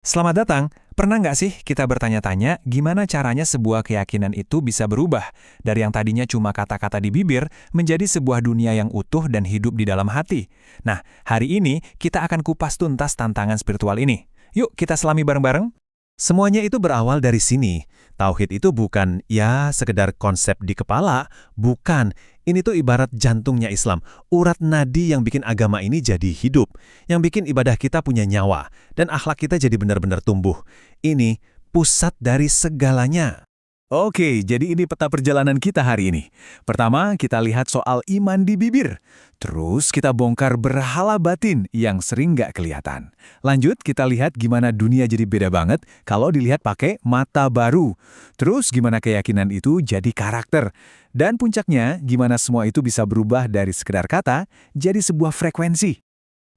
Selamat datang. Pernah nggak sih kita bertanya-tanya gimana caranya sebuah keyakinan itu bisa berubah dari yang tadinya cuma kata-kata di bibir menjadi sebuah dunia yang utuh dan hidup di dalam hati? Nah, hari ini kita akan kupas tuntas tantangan spiritual ini. Yuk kita selami bareng-bareng. Semuanya itu berawal dari sini. Tauhid itu bukan ya sekedar konsep di kepala, bukan. Ini tuh ibarat jantungnya Islam, urat nadi yang bikin agama ini jadi hidup, yang bikin ibadah kita punya nyawa, dan akhlak kita jadi benar-benar tumbuh. Ini pusat dari segalanya. Oke, jadi ini peta perjalanan kita hari ini. Pertama, kita lihat soal iman di bibir. Terus kita bongkar berhala batin yang sering nggak kelihatan. Lanjut, kita lihat gimana dunia jadi beda banget kalau dilihat pakai mata baru. Terus gimana keyakinan itu jadi karakter. Dan puncaknya, gimana semua itu bisa berubah dari sekedar kata jadi sebuah frekuensi.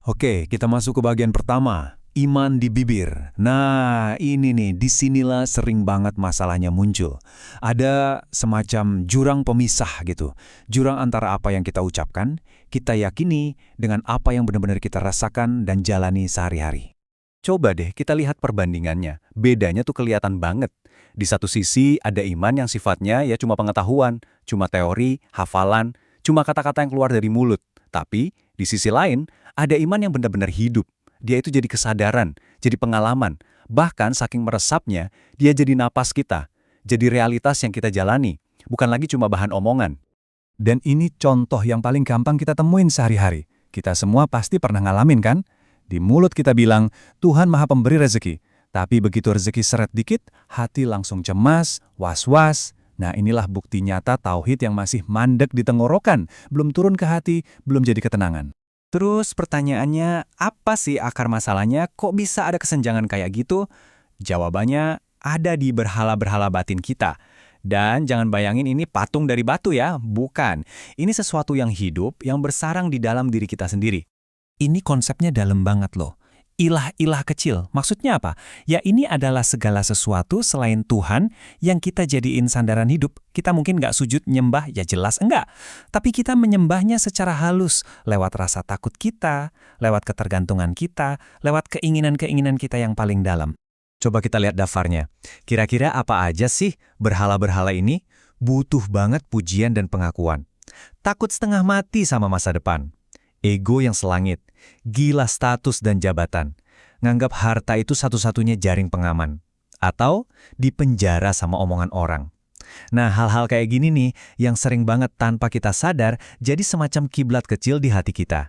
Oke, kita masuk ke bagian pertama. Iman di bibir. Nah, ini nih, disinilah sering banget masalahnya muncul. Ada semacam jurang pemisah gitu. Jurang antara apa yang kita ucapkan, kita yakini, dengan apa yang benar-benar kita rasakan dan jalani sehari-hari. Coba deh kita lihat perbandingannya. Bedanya tuh kelihatan banget. Di satu sisi ada iman yang sifatnya ya cuma pengetahuan, cuma teori, hafalan, cuma kata-kata yang keluar dari mulut. Tapi di sisi lain ada iman yang benar-benar hidup. Dia itu jadi kesadaran, jadi pengalaman. Bahkan saking meresapnya, dia jadi napas kita. Jadi realitas yang kita jalani, bukan lagi cuma bahan omongan. Dan ini contoh yang paling gampang kita temuin sehari-hari. Kita semua pasti pernah ngalamin kan? Di mulut kita bilang, Tuhan Maha Pemberi rezeki. Tapi begitu rezeki seret dikit, hati langsung cemas, was-was. Nah inilah bukti nyata tauhid yang masih mandek di tenggorokan, belum turun ke hati, belum jadi ketenangan. Terus pertanyaannya, apa sih akar masalahnya? Kok bisa ada kesenjangan kayak gitu? Jawabannya ada di berhala-berhala batin kita. Dan jangan bayangin ini patung dari batu ya, bukan. Ini sesuatu yang hidup, yang bersarang di dalam diri kita sendiri. Ini konsepnya dalam banget loh. Ilah-ilah kecil, maksudnya apa? Ya ini adalah segala sesuatu selain Tuhan yang kita jadiin sandaran hidup. Kita mungkin nggak sujud nyembah, ya jelas enggak. Tapi kita menyembahnya secara halus, lewat rasa takut kita, lewat ketergantungan kita, lewat keinginan-keinginan kita yang paling dalam. Coba kita lihat daftarnya. Kira-kira apa aja sih berhala-berhala ini? Butuh banget pujian dan pengakuan. Takut setengah mati sama masa depan. Ego yang selangit, gila status dan jabatan, nganggap harta itu satu-satunya jaring pengaman, atau dipenjara sama omongan orang. Nah, hal-hal kayak gini nih yang sering banget tanpa kita sadar jadi semacam kiblat kecil di hati kita.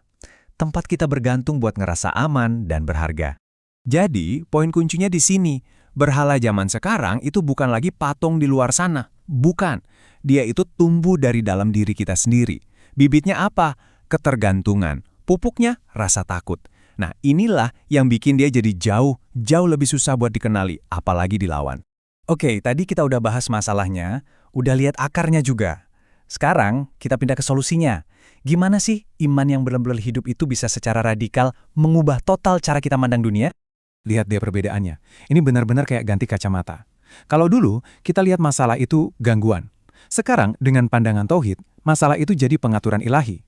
Tempat kita bergantung buat ngerasa aman dan berharga. Jadi, poin kuncinya di sini. Berhala zaman sekarang itu bukan lagi patung di luar sana. Bukan. Dia itu tumbuh dari dalam diri kita sendiri. Bibitnya apa? Ketergantungan. Pupuknya rasa takut. Nah, inilah yang bikin dia jadi jauh lebih susah buat dikenali, apalagi dilawan. Oke, tadi kita udah bahas masalahnya, udah lihat akarnya juga. Sekarang, kita pindah ke solusinya. Gimana sih iman yang benar-benar hidup itu bisa secara radikal mengubah total cara kita mandang dunia? Lihat deh perbedaannya. Ini benar-benar kayak ganti kacamata. Kalau dulu, kita lihat masalah itu gangguan. Sekarang, dengan pandangan tauhid, masalah itu jadi pengaturan ilahi.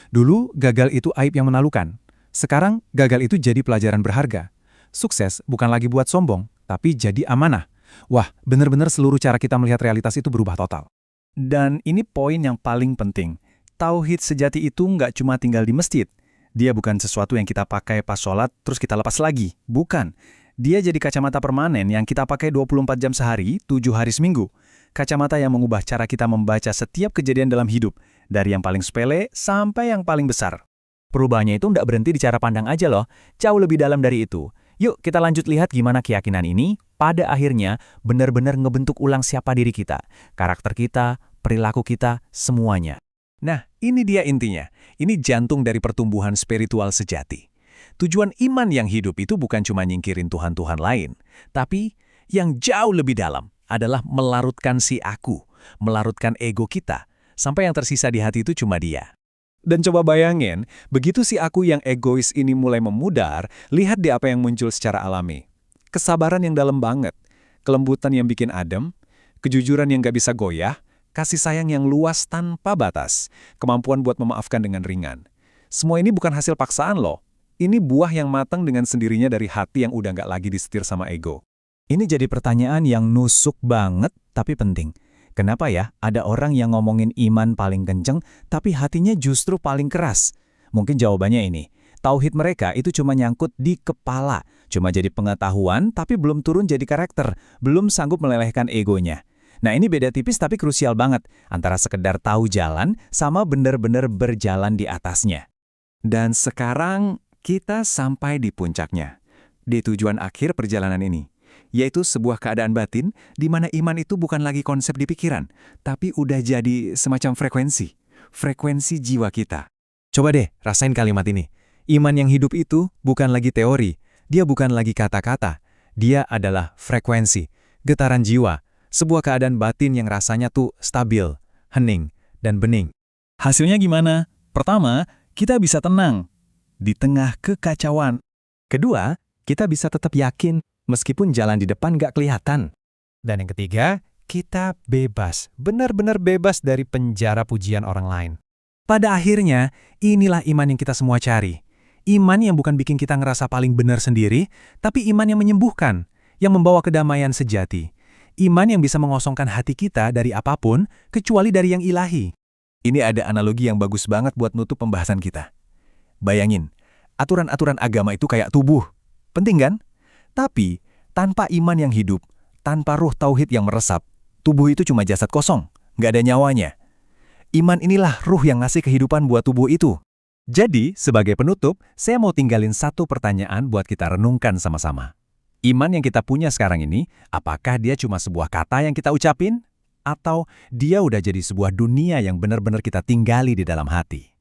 Dulu, gagal itu aib yang menalukan. Sekarang, gagal itu jadi pelajaran berharga. Sukses bukan lagi buat sombong, tapi jadi amanah. Wah, benar-benar seluruh cara kita melihat realitas itu berubah total. Dan ini poin yang paling penting. Tauhid sejati itu nggak cuma tinggal di masjid. Dia bukan sesuatu yang kita pakai pas sholat, terus kita lepas lagi. Bukan. Dia jadi kacamata permanen yang kita pakai 24 jam sehari, 7 hari seminggu. Kacamata yang mengubah cara kita membaca setiap kejadian dalam hidup, dari yang paling sepele sampai yang paling besar. Perubahannya itu nggak berhenti di cara pandang aja loh, jauh lebih dalam dari itu. Yuk kita lanjut lihat gimana keyakinan ini, pada akhirnya benar-benar ngebentuk ulang siapa diri kita, karakter kita, perilaku kita, semuanya. Nah, ini dia intinya. Ini jantung dari pertumbuhan spiritual sejati. Tujuan iman yang hidup itu bukan cuma nyingkirin Tuhan-Tuhan lain, tapi yang jauh lebih dalam adalah melarutkan si aku, melarutkan ego kita, sampai yang tersisa di hati itu cuma dia. Dan coba bayangin, begitu si aku yang egois ini mulai memudar, lihat deh apa yang muncul secara alami. Kesabaran yang dalam banget, kelembutan yang bikin adem, kejujuran yang gak bisa goyah, kasih sayang yang luas tanpa batas, kemampuan buat memaafkan dengan ringan. Semua ini bukan hasil paksaan loh. Ini buah yang matang dengan sendirinya dari hati yang udah nggak lagi disetir sama ego. Ini jadi pertanyaan yang nusuk banget, tapi penting. Kenapa ya ada orang yang ngomongin iman paling kenceng, tapi hatinya justru paling keras? Mungkin jawabannya ini. Tauhid mereka itu cuma nyangkut di kepala, cuma jadi pengetahuan tapi belum turun jadi karakter, belum sanggup melelehkan egonya. Nah ini beda tipis tapi krusial banget antara sekedar tahu jalan sama benar-benar berjalan di atasnya. Dan sekarang kita sampai di puncaknya, di tujuan akhir perjalanan ini, yaitu sebuah keadaan batin di mana iman itu bukan lagi konsep di pikiran, tapi udah jadi semacam frekuensi jiwa kita. Coba deh rasain kalimat ini. Iman yang hidup itu bukan lagi teori, dia bukan lagi kata-kata, dia adalah frekuensi, getaran jiwa, sebuah keadaan batin yang rasanya tuh stabil, hening, dan bening. Hasilnya gimana? Pertama, kita bisa tenang di tengah kekacauan. Kedua, kita bisa tetap yakin meskipun jalan di depan nggak kelihatan. Dan yang ketiga, kita bebas, benar-benar bebas dari penjara pujian orang lain. Pada akhirnya, inilah iman yang kita semua cari. Iman yang bukan bikin kita ngerasa paling benar sendiri, tapi iman yang menyembuhkan, yang membawa kedamaian sejati. Iman yang bisa mengosongkan hati kita dari apapun, kecuali dari yang ilahi. Ini ada analogi yang bagus banget buat nutup pembahasan kita. Bayangin, aturan-aturan agama itu kayak tubuh. Penting kan? Tapi, tanpa iman yang hidup, tanpa ruh tauhid yang meresap, tubuh itu cuma jasad kosong, nggak ada nyawanya. Iman inilah ruh yang ngasih kehidupan buat tubuh itu. Jadi, sebagai penutup, saya mau tinggalin satu pertanyaan buat kita renungkan sama-sama. Iman yang kita punya sekarang ini, apakah dia cuma sebuah kata yang kita ucapin? Atau dia udah jadi sebuah dunia yang benar-benar kita tinggali di dalam hati?